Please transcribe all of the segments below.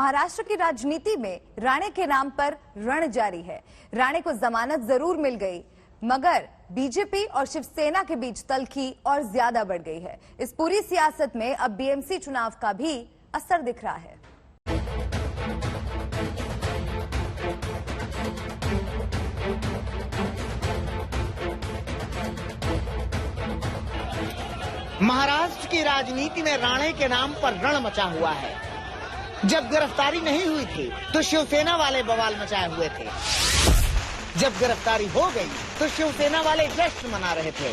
महाराष्ट्र की राजनीति में राणे के नाम पर रण जारी है। राणे को जमानत जरूर मिल गई, मगर बीजेपी और शिवसेना के बीच तल्खी और ज्यादा बढ़ गई है। इस पूरी सियासत में अब बीएमसी चुनाव का भी असर दिख रहा है। महाराष्ट्र की राजनीति में राणे के नाम पर रण मचा हुआ है। जब गिरफ्तारी नहीं हुई थी तो शिवसेना वाले बवाल मचाए हुए थे। जब गिरफ्तारी हो गई तो शिवसेना वाले जश्न मना रहे थे।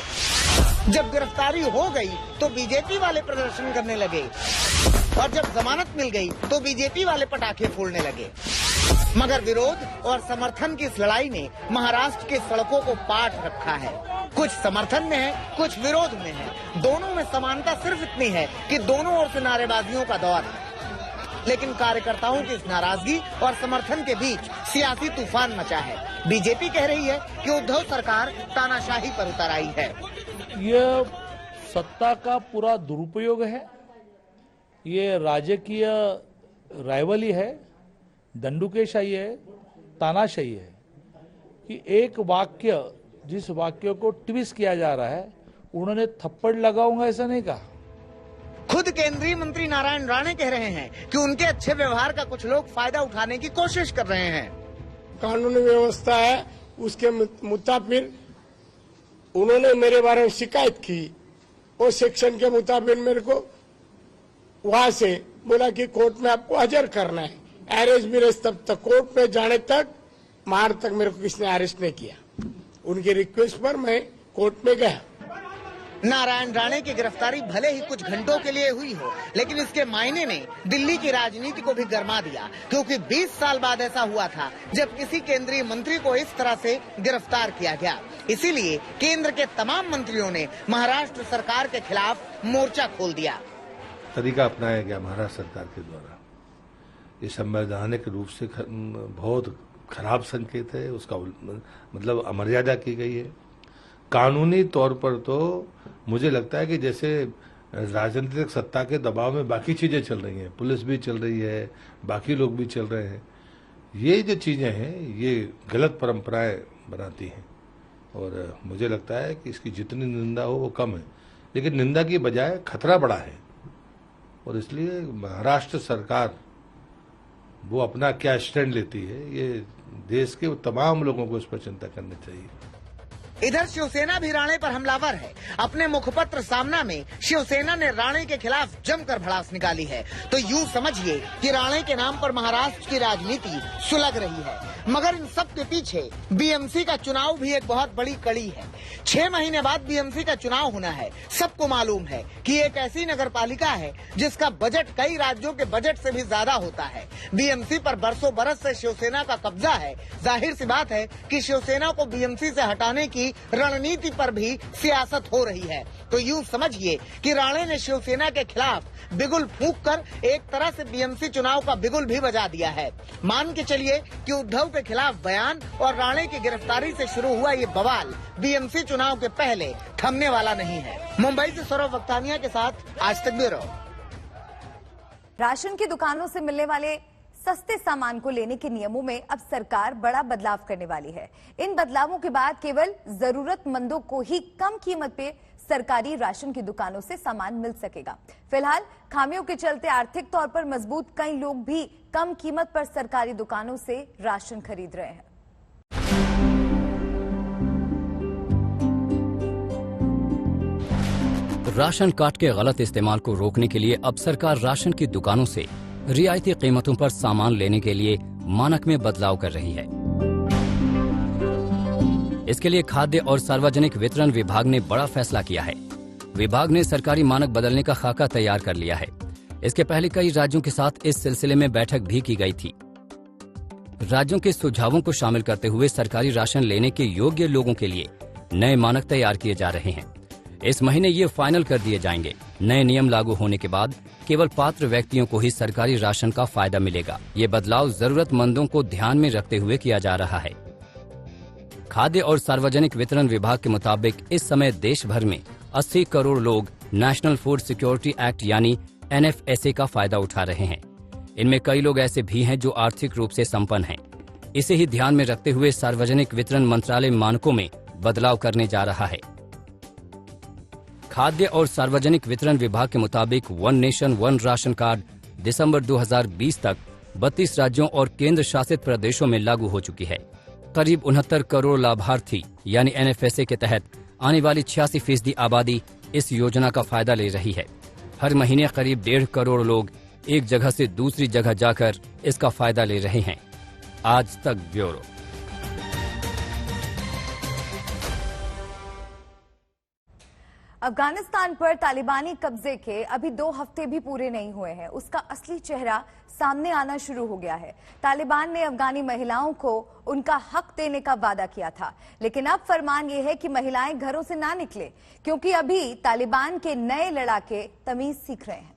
जब गिरफ्तारी हो गई तो बीजेपी वाले प्रदर्शन करने लगे और जब जमानत मिल गई तो बीजेपी वाले पटाखे फोड़ने लगे। मगर विरोध और समर्थन की इस लड़ाई ने महाराष्ट्र की सड़कों को पाट रखा है। कुछ समर्थन में है, कुछ विरोध में है। दोनों में समानता सिर्फ इतनी है कि दोनों ओर से नारेबाजियों का दौर है। लेकिन कार्यकर्ताओं की इस नाराजगी और समर्थन के बीच सियासी तूफान मचा है। बीजेपी कह रही है कि उद्धव सरकार तानाशाही पर उतर आई है। ये सत्ता का पूरा दुरुपयोग है, ये राजकीय राइवली है, दंडुकेशाही है, तानाशाही है कि एक वाक्य, जिस वाक्य को ट्विस्ट किया जा रहा है, उन्होंने थप्पड़ लगाऊंगा ऐसा नहीं कहा। खुद केंद्रीय मंत्री नारायण राणे कह रहे हैं कि उनके अच्छे व्यवहार का कुछ लोग फायदा उठाने की कोशिश कर रहे हैं। कानूनी व्यवस्था है, उसके मुताबिक उन्होंने मेरे बारे में शिकायत की। वो सेक्शन के मुताबिक मेरे को वहां से बोला कि कोर्ट में आपको हाजिर करना है। अरेस्ट भी तब तक कोर्ट में जाने तक मार तक मेरे को किसने अरेस्ट नहीं किया। उनकी रिक्वेस्ट पर मैं कोर्ट में गया। नारायण राणे की गिरफ्तारी भले ही कुछ घंटों के लिए हुई हो, लेकिन इसके मायने ने दिल्ली की राजनीति को भी गरमा दिया, क्योंकि 20 साल बाद ऐसा हुआ था जब किसी केंद्रीय मंत्री को इस तरह से गिरफ्तार किया गया। इसीलिए केंद्र के तमाम मंत्रियों ने महाराष्ट्र सरकार के खिलाफ मोर्चा खोल दिया। तरीका अपनाया गया महाराष्ट्र सरकार के द्वारा, ये संवैधानिक रूप से बहुत खराब संकेत है। उसका मतलब अमर्यादा की गई है। कानूनी तौर पर तो मुझे लगता है कि जैसे राजनीतिक सत्ता के दबाव में बाकी चीजें चल रही हैं, पुलिस भी चल रही है, बाकी लोग भी चल रहे हैं। ये जो चीजें हैं ये गलत परंपराएं बनाती हैं और मुझे लगता है कि इसकी जितनी निंदा हो वो कम है, लेकिन निंदा की बजाय खतरा बड़ा है। और इसलिए महाराष्ट्र सरकार वो अपना क्या स्टैंड लेती है, ये देश के तमाम लोगों को इस पर चिंता करनी चाहिए। इधर शिवसेना भी राणे पर हमलावर है। अपने मुखपत्र सामना में शिवसेना ने राणे के खिलाफ जमकर भड़ास निकाली है। तो यूं समझिए कि राणे के नाम पर महाराष्ट्र की राजनीति सुलग रही है। मगर इन सब के पीछे बीएमसी का चुनाव भी एक बहुत बड़ी कड़ी है। 6 महीने बाद बीएमसी का चुनाव होना है। सबको मालूम है कि एक ऐसी नगर पालिका है जिसका बजट कई राज्यों के बजट से भी ज्यादा होता है। बीएमसी पर बरसों बरस से शिवसेना का कब्जा है। जाहिर सी बात है कि शिवसेना को बीएमसी से हटाने की रणनीति पर भी सियासत हो रही है। तो यूं समझिए कि राणे ने शिवसेना के खिलाफ बिगुल फूंककर एक तरह से बीएमसी चुनाव का बिगुल भी बजा दिया है। मान के चलिए कि उद्धव के खिलाफ बयान और राणे की गिरफ्तारी से शुरू हुआ ये बवाल बीएमसी चुनाव के पहले थमने वाला नहीं है। मुंबई से सौरभ वक्तानिया के साथ आज तक ब्यूरो। राशन की दुकानों से मिलने वाले सस्ते सामान को लेने के नियमों में अब सरकार बड़ा बदलाव करने वाली है। इन बदलावों के बाद केवल जरूरतमंदों को ही कम कीमत पे सरकारी राशन की दुकानों से सामान मिल सकेगा। फिलहाल खामियों के चलते आर्थिक तौर पर मजबूत कई लोग भी कम कीमत पर सरकारी दुकानों से राशन खरीद रहे हैं। राशन कार्ड के गलत इस्तेमाल को रोकने के लिए अब सरकार राशन की दुकानों से रियायती कीमतों पर सामान लेने के लिए मानक में बदलाव कर रही है। इसके लिए खाद्य और सार्वजनिक वितरण विभाग ने बड़ा फैसला किया है। विभाग ने सरकारी मानक बदलने का खाका तैयार कर लिया है। इसके पहले कई राज्यों के साथ इस सिलसिले में बैठक भी की गई थी। राज्यों के सुझावों को शामिल करते हुए सरकारी राशन लेने के योग्य लोगों के लिए नए मानक तैयार किए जा रहे हैं। इस महीने ये फाइनल कर दिए जाएंगे। नए नियम लागू होने के बाद केवल पात्र व्यक्तियों को ही सरकारी राशन का फायदा मिलेगा। ये बदलाव जरूरतमंदों को ध्यान में रखते हुए किया जा रहा है। खाद्य और सार्वजनिक वितरण विभाग के मुताबिक इस समय देश भर में 80 करोड़ लोग नेशनल फूड सिक्योरिटी एक्ट यानी NFSA का फायदा उठा रहे हैं। इनमें कई लोग ऐसे भी हैं जो आर्थिक रूप से संपन्न हैं। इसे ही ध्यान में रखते हुए सार्वजनिक वितरण मंत्रालय मानकों में बदलाव करने जा रहा है। खाद्य और सार्वजनिक वितरण विभाग के मुताबिक one nation one ration card दिसंबर 2020 तक 32 राज्यों और केंद्र शासित प्रदेशों में लागू हो चुकी है। करीब 69 करोड़ लाभार्थी यानी NFSA के तहत आने वाली 86% आबादी इस योजना का फायदा ले रही है। हर महीने करीब 1.5 करोड़ लोग एक जगह से दूसरी जगह जाकर इसका फायदा ले रहे हैं। आज तक ब्यूरो। अफगानिस्तान पर तालिबानी कब्जे के अभी 2 हफ्ते भी पूरे नहीं हुए हैं, उसका असली चेहरा सामने आना शुरू हो गया है। तालिबान ने अफगानी महिलाओं को उनका हक देने का वादा किया था, लेकिन अब फरमान यह है कि महिलाएं घरों से ना निकले, क्योंकि अभी तालिबान के नए लड़ाके तमीज सीख रहे हैं।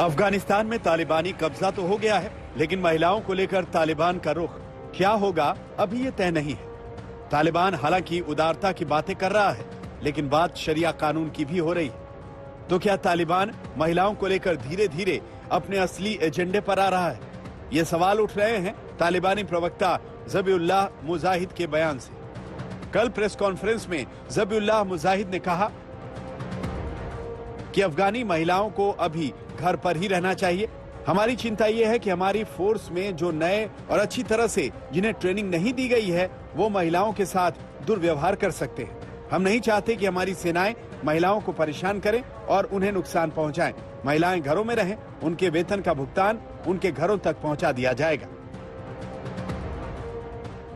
अफगानिस्तान में तालिबानी कब्जा तो हो गया है, लेकिन महिलाओं को लेकर तालिबान का रुख क्या होगा अभी ये तय नहीं है। तालिबान हालांकि उदारता की बातें कर रहा है, लेकिन बात शरिया कानून की भी हो रही है। तो क्या तालिबान महिलाओं को लेकर धीरे धीरे अपने असली एजेंडे पर आ रहा है? ये सवाल उठ रहे हैं तालिबानी प्रवक्ता ज़बीउल्लाह मुजाहिद के बयान से। कल प्रेस कॉन्फ्रेंस में ज़बीउल्लाह मुजाहिद ने कहा कि अफगानी महिलाओं को अभी घर पर ही रहना चाहिए। हमारी चिंता यह है कि हमारी फोर्स में जो नए और अच्छी तरह से जिन्हें ट्रेनिंग नहीं दी गई है, वो महिलाओं के साथ दुर्व्यवहार कर सकते हैं। हम नहीं चाहते कि हमारी सेनाएं महिलाओं को परेशान करें और उन्हें नुकसान पहुंचाएं। महिलाएं घरों में रहें, उनके वेतन का भुगतान उनके घरों तक पहुंचा दिया जाएगा।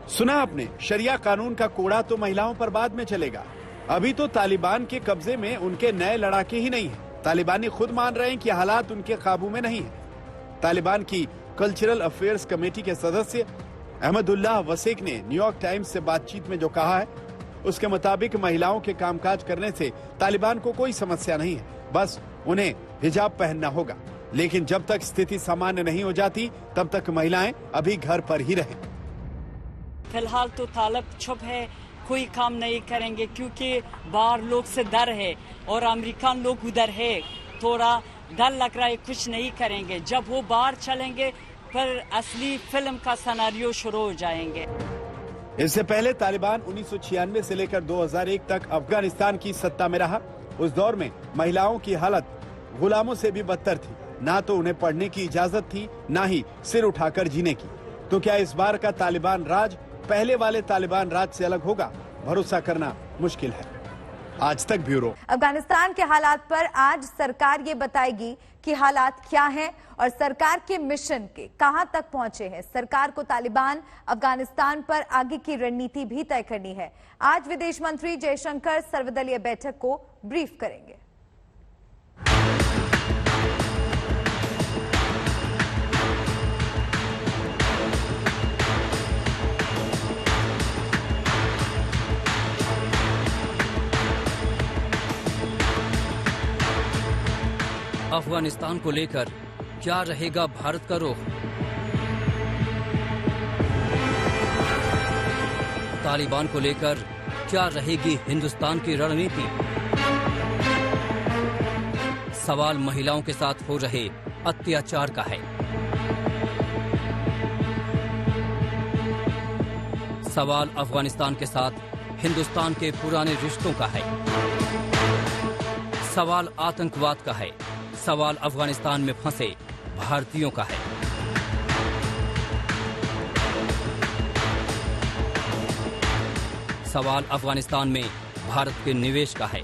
सुना आपने, शरिया कानून का कोड़ा तो महिलाओं पर बाद में चलेगा। अभी तो तालिबान के कब्जे में उनके नए लड़ाके ही नहीं है। तालिबानी खुद मान रहे हैं कि हालात उनके काबू में नहीं है। तालिबान की कल्चरल अफेयर्स कमेटी के सदस्य अहमदुल्लाह वसेक ने न्यूयॉर्क टाइम्स से बातचीत में जो कहा है, उसके मुताबिक महिलाओं के कामकाज करने से तालिबान को कोई समस्या नहीं है, बस उन्हें हिजाब पहनना होगा। लेकिन जब तक स्थिति सामान्य नहीं हो जाती, तब तक महिलाएं अभी घर पर ही रहें। फिलहाल तो तालिब चुप है, कोई काम नहीं करेंगे क्योंकि बाहर लोग से डर है और अमेरिकन लोग उधर है, थोड़ा डर लग रहा है, कुछ नहीं करेंगे। जब वो बाहर चलेंगे फिर असली फिल्म का सिनेरियो शुरू हो जाएंगे। इससे पहले तालिबान 1996 से लेकर 2001 तक अफगानिस्तान की सत्ता में रहा। उस दौर में महिलाओं की हालत गुलामों से भी बदतर थी। ना तो उन्हें पढ़ने की इजाजत थी, ना ही सिर उठाकर जीने की। तो क्या इस बार का तालिबान राज पहले वाले तालिबान राज से अलग होगा? भरोसा करना मुश्किल है। आज तक ब्यूरो। अफगानिस्तान के हालात पर आज सरकार ये बताएगी कि हालात क्या हैं और सरकार के मिशन के कहां तक पहुंचे हैं। सरकार को तालिबान अफगानिस्तान पर आगे की रणनीति भी तय करनी है। आज विदेश मंत्री जयशंकर सर्वदलीय बैठक को ब्रीफ करेंगे। अफगानिस्तान को लेकर क्या रहेगा भारत का रुख? तालिबान को लेकर क्या रहेगी हिंदुस्तान की रणनीति? सवाल महिलाओं के साथ हो रहे अत्याचार का है। सवाल अफगानिस्तान के साथ हिंदुस्तान के पुराने रिश्तों का है। सवाल आतंकवाद का है। सवाल अफगानिस्तान में फंसे भारतीयों का है। सवाल अफगानिस्तान में भारत के निवेश का है।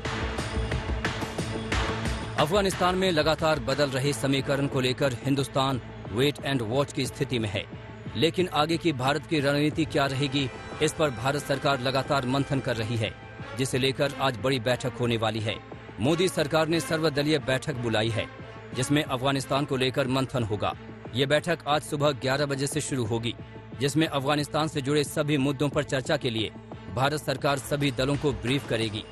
अफगानिस्तान में लगातार बदल रहे समीकरण को लेकर हिंदुस्तान वेट एंड वॉच की स्थिति में है। लेकिन आगे की भारत की रणनीति क्या रहेगी, इस पर भारत सरकार लगातार मंथन कर रही है, जिसे लेकर आज बड़ी बैठक होने वाली है। मोदी सरकार ने सर्वदलीय बैठक बुलाई है, जिसमें अफगानिस्तान को लेकर मंथन होगा। ये बैठक आज सुबह 11 बजे से शुरू होगी, जिसमें अफगानिस्तान से जुड़े सभी मुद्दों पर चर्चा के लिए भारत सरकार सभी दलों को ब्रीफ करेगी।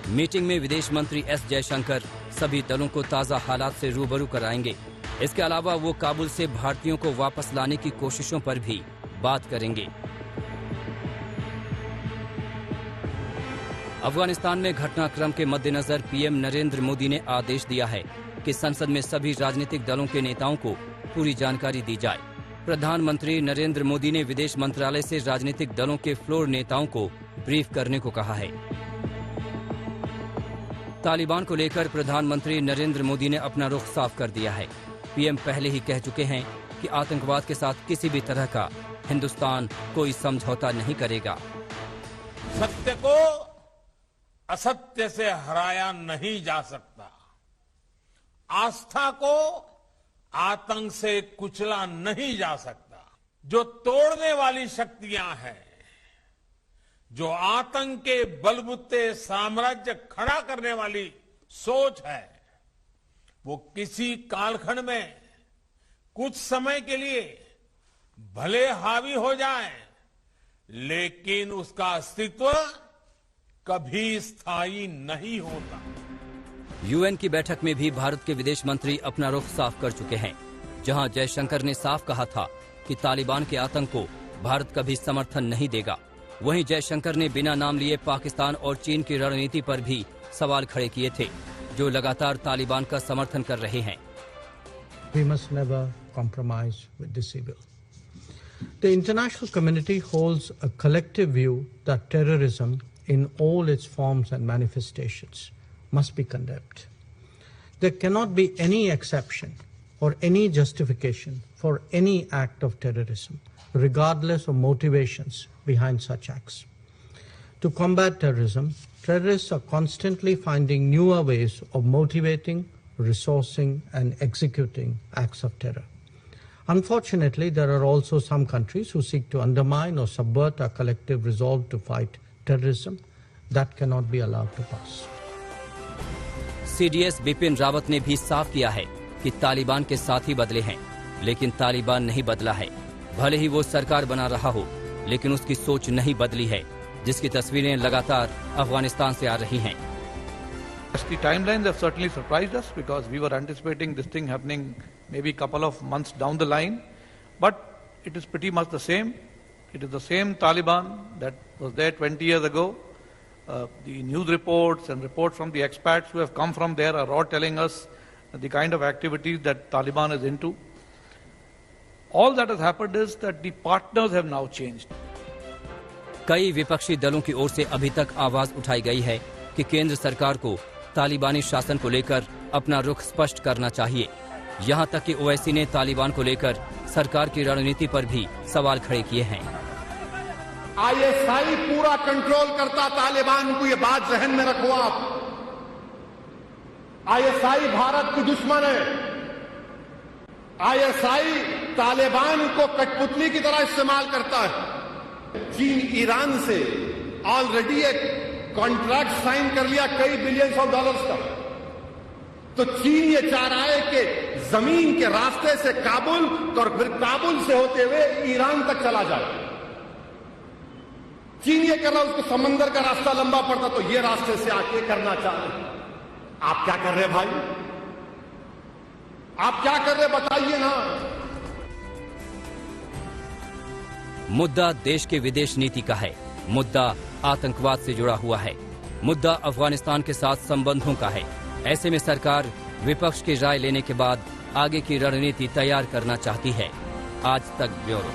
मीटिंग में विदेश मंत्री एस जयशंकर सभी दलों को ताज़ा हालात से रूबरू कराएंगे। इसके अलावा वो काबुल से भारतीयों को वापस लाने की कोशिशों पर भी बात करेंगे। अफगानिस्तान में घटनाक्रम के मद्देनजर पीएम नरेंद्र मोदी ने आदेश दिया है कि संसद में सभी राजनीतिक दलों के नेताओं को पूरी जानकारी दी जाए। प्रधानमंत्री नरेंद्र मोदी ने विदेश मंत्रालय से राजनीतिक दलों के फ्लोर नेताओं को ब्रीफ करने को कहा है। तालिबान को लेकर प्रधानमंत्री नरेंद्र मोदी ने अपना रुख साफ कर दिया है। पीएम पहले ही कह चुके हैं कि आतंकवाद के साथ किसी भी तरह का हिंदुस्तान कोई समझौता नहीं करेगा। सत्य को असत्य से हराया नहीं जा सकता, आस्था को आतंक से कुचला नहीं जा सकता। जो तोड़ने वाली शक्तियां हैं, जो आतंक के बलबूते साम्राज्य खड़ा करने वाली सोच है, वो किसी कालखंड में कुछ समय के लिए भले हावी हो जाए, लेकिन उसका अस्तित्व कभी स्थायी नहीं होता। यूएन की बैठक में भी भारत के विदेश मंत्री अपना रुख साफ कर चुके हैं, जहां जयशंकर ने साफ कहा था कि तालिबान के आतंक को भारत कभी समर्थन नहीं देगा। वहीं जयशंकर ने बिना नाम लिए पाकिस्तान और चीन की रणनीति पर भी सवाल खड़े किए थे, जो लगातार तालिबान का समर्थन कर रहे हैं। We must never compromise with this evil. The international community holds a collective view that terrorism in all its forms and manifestations must be condemned. There cannot be any exception or any justification for any act of terrorism, regardless of motivations behind such acts. To combat terrorism, terrorists are constantly finding newer ways of motivating, resourcing, and executing acts of terror. Unfortunately, there are also some countries who seek to undermine or subvert our collective resolve to fight terrorism. That cannot be allowed to pass. CDS Bipin Rawat ने भी साफ किया है कि तालिबान के साथी बदले हैं, लेकिन तालिबान नहीं बदला है। भले ही वो सरकार बना रहा हो, लेकिन उसकी सोच नहीं बदली है, जिसकी तस्वीरें लगातार अफगानिस्तान से आ रही हैं। The timelines have certainly surprised us because we were anticipating this thing happening maybe a couple of months down the line, but it is pretty much the same. It is the same Taliban that was there 20 years ago. The news reports and reports from the expats who have come from there are all telling us the kind of activities that Taliban is into. All that has happened is that the partners have now changed. कई विपक्षी दलों की ओर से अभी तक आवाज उठाई गई है कि केंद्र सरकार को तालिबानी शासन को लेकर अपना रुख स्पष्ट करना चाहिए। यहां तक कि ओवैसी ने तालिबान को लेकर सरकार की रणनीति पर भी सवाल खड़े किए हैं। आईएसआई पूरा कंट्रोल करता तालिबान को, ये बात जहन में रखो आप। आईएसआई भारत की दुश्मन है। आईएसआई तालिबान को कठपुतली की तरह इस्तेमाल करता है। चीन ईरान से ऑलरेडी एक कॉन्ट्रैक्ट साइन कर लिया कई बिलियंस ऑफ डॉलर्स का। तो चीन ये चाह रहा है कि जमीन के रास्ते से काबुल और फिर काबुल से होते हुए ईरान तक चला जाए। चीन ये कर रहा है, उसको समंदर का रास्ता लंबा पड़ता, तो ये रास्ते से आके करना चाह रहे। आप क्या कर रहे हैं भाई? आप क्या कर रहे बताइए ना। मुद्दा देश के विदेश नीति का है, मुद्दा आतंकवाद से जुड़ा हुआ है, मुद्दा अफगानिस्तान के साथ संबंधों का है। ऐसे में सरकार विपक्ष की राय लेने के बाद आगे की रणनीति तैयार करना चाहती है। आज तक ब्यूरो।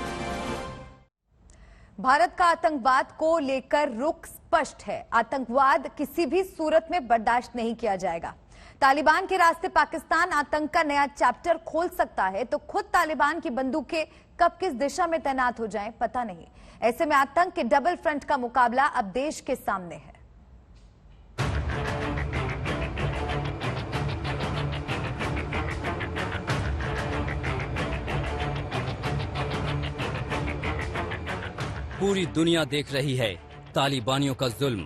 भारत का आतंकवाद को लेकर रुख स्पष्ट है। आतंकवाद किसी भी सूरत में बर्दाश्त नहीं किया जाएगा। तालिबान के रास्ते पाकिस्तान आतंक का नया चैप्टर खोल सकता है, तो खुद तालिबान की बंदूकें कब किस दिशा में तैनात हो जाएं पता नहीं। ऐसे में आतंक के डबल फ्रंट का मुकाबला अब देश के सामने है। पूरी दुनिया देख रही है तालिबानियों का जुल्म,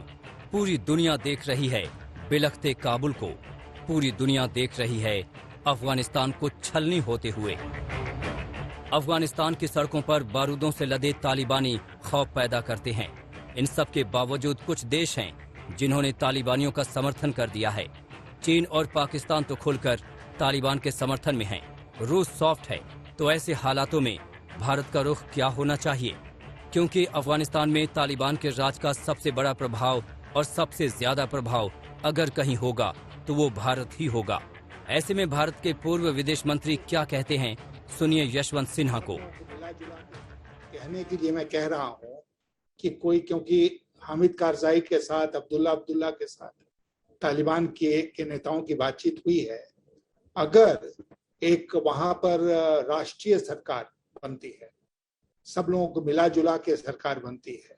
पूरी दुनिया देख रही है बिलखते काबुल को, पूरी दुनिया देख रही है अफगानिस्तान को छलनी होते हुए। अफगानिस्तान की सड़कों पर बारूदों से लदे तालिबानी खौफ पैदा करते हैं। इन सब के बावजूद कुछ देश हैं जिन्होंने तालिबानियों का समर्थन कर दिया है। चीन और पाकिस्तान तो खुलकर तालिबान के समर्थन में हैं। रूस सॉफ्ट है, तो ऐसे हालातों में भारत का रुख क्या होना चाहिए, क्योंकि अफगानिस्तान में तालिबान के राज का सबसे बड़ा प्रभाव और सबसे ज्यादा प्रभाव अगर कहीं होगा तो वो भारत ही होगा। ऐसे में भारत के पूर्व विदेश मंत्री क्या कहते हैं, सुनिए यशवंत सिन्हा को। कहने के लिए मैं कह रहा हूं कि क्योंकि हामिद कारजाई के साथ अब्दुल्ला के साथ तालिबान के नेताओं की बातचीत हुई है, अगर एक वहां पर राष्ट्रीय सरकार बनती है, सब लोगों को मिला जुला के सरकार बनती है,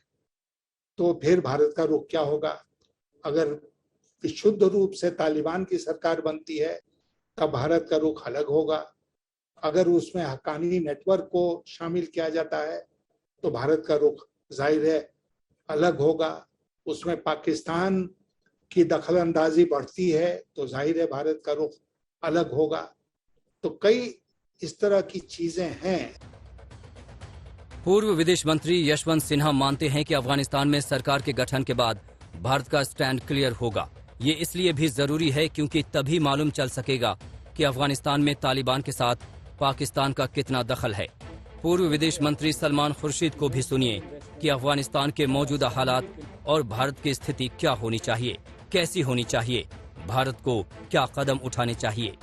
तो फिर भारत का रुख क्या होगा। अगर विशुद्ध रूप से तालिबान की सरकार बनती है तब भारत का रुख अलग होगा। अगर उसमें हक्कानी नेटवर्क को शामिल किया जाता है तो भारत का रुख जाहिर है अलग होगा। उसमें पाकिस्तान की दखलंदाजी बढ़ती है तो जाहिर है भारत का रुख अलग होगा। तो कई इस तरह की चीजें हैं। पूर्व विदेश मंत्री यशवंत सिन्हा मानते हैं कि अफगानिस्तान में सरकार के गठन के बाद भारत का स्टैंड क्लियर होगा। ये इसलिए भी जरूरी है क्योंकि तभी मालूम चल सकेगा कि अफगानिस्तान में तालिबान के साथ पाकिस्तान का कितना दखल है। पूर्व विदेश मंत्री सलमान खुर्शीद को भी सुनिए कि अफगानिस्तान के मौजूदा हालात और भारत की स्थिति क्या होनी चाहिए, कैसी होनी चाहिए, भारत को क्या कदम उठाने चाहिए।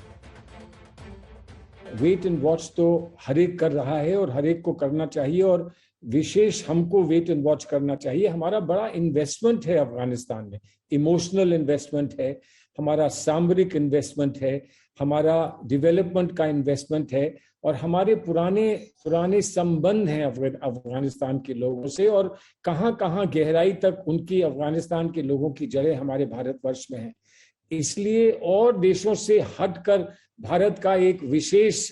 वेट एंड वॉच तो हर एक कर रहा है और हर एक को करना चाहिए, और विशेष हमको वेट एंड वॉच करना चाहिए। हमारा बड़ा इन्वेस्टमेंट है अफगानिस्तान में, इमोशनल इन्वेस्टमेंट है, हमारा सामरिक इन्वेस्टमेंट है, हमारा डेवलपमेंट का इन्वेस्टमेंट है, और हमारे पुराने संबंध हैं अफगानिस्तान के लोगों से, और कहां कहां गहराई तक उनकी अफगानिस्तान के लोगों की जड़ें हमारे भारतवर्ष में हैं। इसलिए और देशों से हटकर भारत का एक विशेष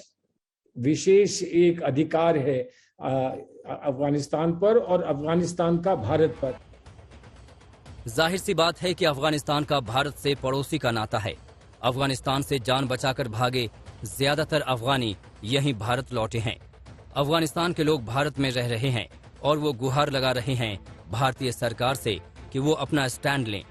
एक अधिकार है अफगानिस्तान पर और अफगानिस्तान का भारत पर। जाहिर सी बात है कि अफगानिस्तान का भारत से पड़ोसी का नाता है। अफगानिस्तान से जान बचाकर भागे ज्यादातर अफगानी यहीं भारत लौटे हैं। अफगानिस्तान के लोग भारत में रह रहे हैं और वो गुहार लगा रहे हैं भारतीय सरकार से कि वो अपना स्टैंड लें।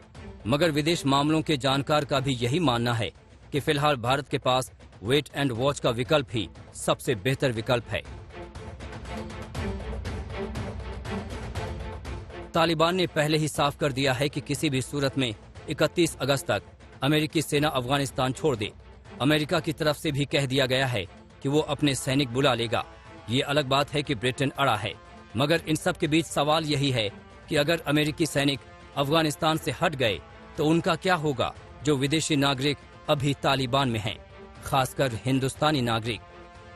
मगर विदेश मामलों के जानकार का भी यही मानना है कि फिलहाल भारत के पास वेट एंड वॉच का विकल्प ही सबसे बेहतर विकल्प है। तालिबान ने पहले ही साफ कर दिया है कि किसी भी सूरत में 31 अगस्त तक अमेरिकी सेना अफगानिस्तान छोड़ दे। अमेरिका की तरफ से भी कह दिया गया है कि वो अपने सैनिक बुला लेगा। ये अलग बात है कि ब्रिटेन अड़ा है, मगर इन सब के बीच सवाल यही है कि अगर अमेरिकी सैनिक अफगानिस्तान से हट गए तो उनका क्या होगा जो विदेशी नागरिक अभी तालिबान में हैं, खासकर हिंदुस्तानी नागरिक।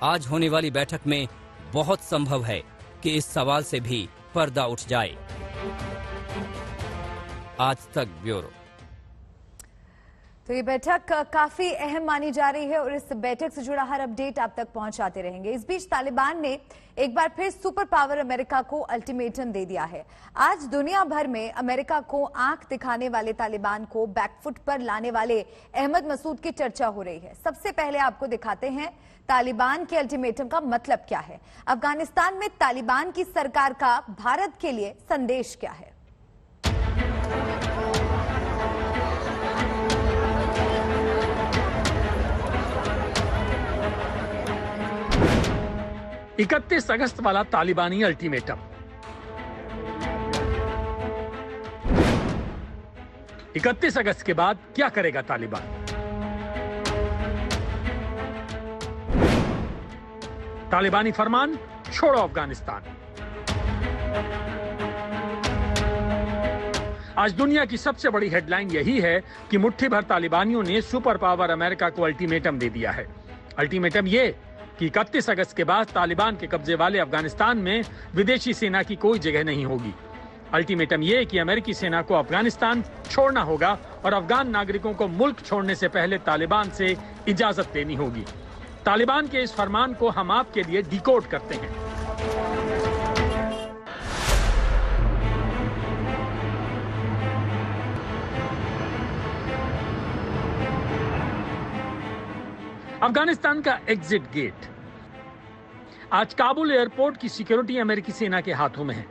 आज होने वाली बैठक में बहुत संभव है कि इस सवाल से भी पर्दा उठ जाए। आज तक ब्यूरो। तो ये बैठक काफी अहम मानी जा रही है और इस बैठक से जुड़ा हर अपडेट आप तक पहुंचाते रहेंगे। इस बीच तालिबान ने एक बार फिर सुपर पावर अमेरिका को अल्टीमेटम दे दिया है। आज दुनिया भर में अमेरिका को आंख दिखाने वाले तालिबान को बैकफुट पर लाने वाले अहमद मसूद की चर्चा हो रही है। सबसे पहले आपको दिखाते हैं तालिबान के अल्टीमेटम का मतलब क्या है, अफगानिस्तान में तालिबान की सरकार का भारत के लिए संदेश क्या है। 31 अगस्त वाला तालिबानी अल्टीमेटम। 31 अगस्त के बाद क्या करेगा तालिबान? तालिबानी फरमान, छोड़ो अफगानिस्तान। आज दुनिया की सबसे बड़ी हेडलाइन यही है कि मुट्ठी भर तालिबानियों ने सुपर पावर अमेरिका को अल्टीमेटम दे दिया है। अल्टीमेटम ये कि 31 अगस्त के बाद तालिबान के कब्जे वाले अफगानिस्तान में विदेशी सेना की कोई जगह नहीं होगी। अल्टीमेटम ये कि अमेरिकी सेना को अफगानिस्तान छोड़ना होगा और अफगान नागरिकों को मुल्क छोड़ने से पहले तालिबान से इजाजत लेनी होगी। तालिबान के इस फरमान को हम आपके लिए डिकोड करते हैं। अफगानिस्तान का एग्जिट गेट। आज काबुल एयरपोर्ट की सिक्योरिटी अमेरिकी सेना के हाथों में है।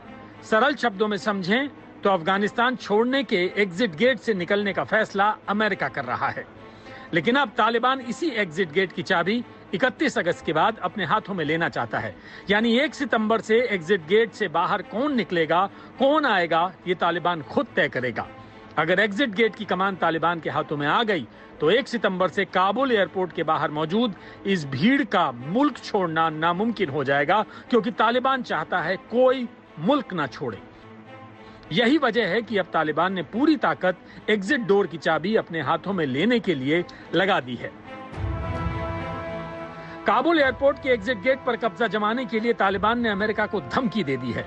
सरल शब्दों में समझें तो अफगानिस्तान छोड़ने के एग्जिट गेट से निकलने का फैसला अमेरिका कर रहा है। लेकिन अब तालिबान इसी एग्जिट गेट की चाबी 31 अगस्त के बाद अपने हाथों में लेना चाहता है। यानी 1 सितंबर से एग्जिट गेट से बाहर कौन निकलेगा, कौन आएगा, ये तालिबान खुद तय करेगा। अगर एग्जिट गेट की कमान तालिबान के हाथों में आ गई तो 1 सितंबर से काबुल एयरपोर्ट के बाहर मौजूद इस भीड़ का मुल्क छोड़ना नामुमकिन हो जाएगा, क्योंकि तालिबान चाहता है कोई मुल्क ना छोड़े। यही वजह है कि अब तालिबान ने पूरी ताकत एग्जिट डोर की चाबी अपने हाथों में लेने के लिए लगा दी है। काबुल एयरपोर्ट के एग्जिट गेट पर कब्जा जमाने के लिए तालिबान ने अमेरिका को धमकी दे दी है।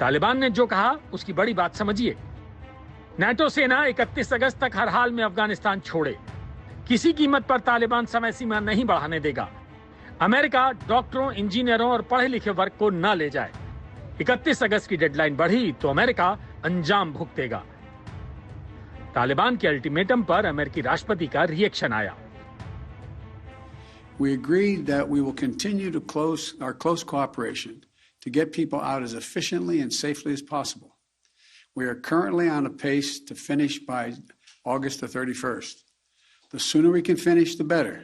तालिबान ने जो कहा उसकी बड़ी बात समझिए। नाटो सेना 31 अगस्त तक हर हाल में अफगानिस्तान छोड़े। किसी कीमत पर तालिबान समय सीमा नहीं बढ़ाने देगा। अमेरिका डॉक्टरों, इंजीनियरों और पढ़े लिखे वर्ग को न ले जाए। 31 अगस्त की डेडलाइन बढ़ी तो अमेरिका अंजाम भुगतेगा। तालिबान के अल्टीमेटम पर अमेरिकी राष्ट्रपति का रिएक्शन आया। We agreed that we will continue to our close cooperation to get people out as efficiently and safely as possible. We are currently on a pace to finish by August the 31st. The sooner we can finish, the better.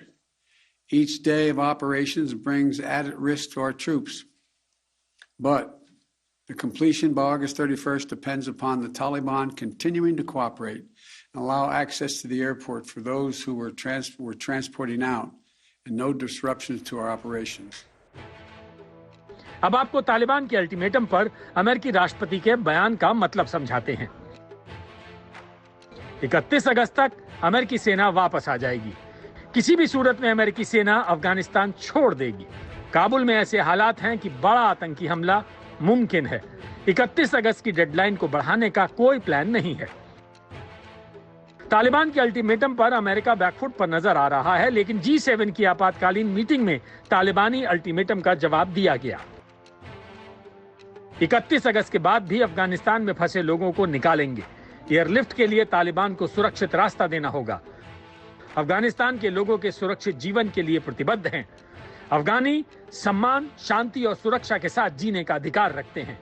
Each day of operations brings added risk to our troops. But the completion by August 31st depends upon the Taliban continuing to cooperate and allow access to the airport for those who were transporting out, and no disruptions to our operations. अब आपको तालिबान के ultimatum पर अमेरिकी राष्ट्रपति के बयान का मतलब समझाते हैं। 31 अगस्त तक अमेरिकी सेना वापस आ जाएगी। किसी भी सूरत में अमेरिकी सेना अफगानिस्तान छोड़ देगी। काबुल में ऐसे हालात हैं कि बड़ा आतंकी हमला मुमकिन है। 31 अगस्त की डेडलाइन को बढ़ाने का कोई प्लान नहीं है। तालिबान के अल्टीमेटम पर अमेरिका बैकफुट पर नजर आ रहा है, लेकिन G7 की आपातकालीन मीटिंग में तालिबानी अल्टीमेटम का जवाब दिया गया। 31 अगस्त के बाद भी अफगानिस्तान में फंसे लोगों को निकालेंगे। एयरलिफ्ट के लिए तालिबान को सुरक्षित रास्ता देना होगा। अफगानिस्तान के लोगों के सुरक्षित जीवन के लिए प्रतिबद्ध हैं। अफगानी सम्मान, शांति और सुरक्षा के साथ जीने का अधिकार रखते हैं।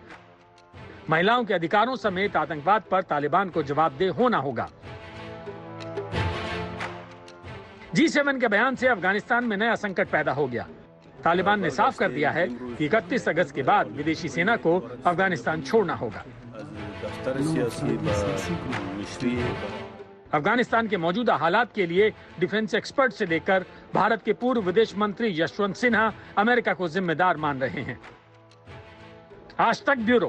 महिलाओं के अधिकारों समेत आतंकवाद पर तालिबान को जवाबदेह होना होगा। G7 के बयान से अफगानिस्तान में नया संकट पैदा हो गया। तालिबान ने साफ कर दिया है कि 31 अगस्त के बाद विदेशी सेना को अफगानिस्तान छोड़ना होगा। अफगानिस्तान के मौजूदा हालात के लिए डिफेंस एक्सपर्ट से लेकर भारत के पूर्व विदेश मंत्री यशवंत सिन्हा अमेरिका को जिम्मेदार मान रहे हैं। आज तक ब्यूरो।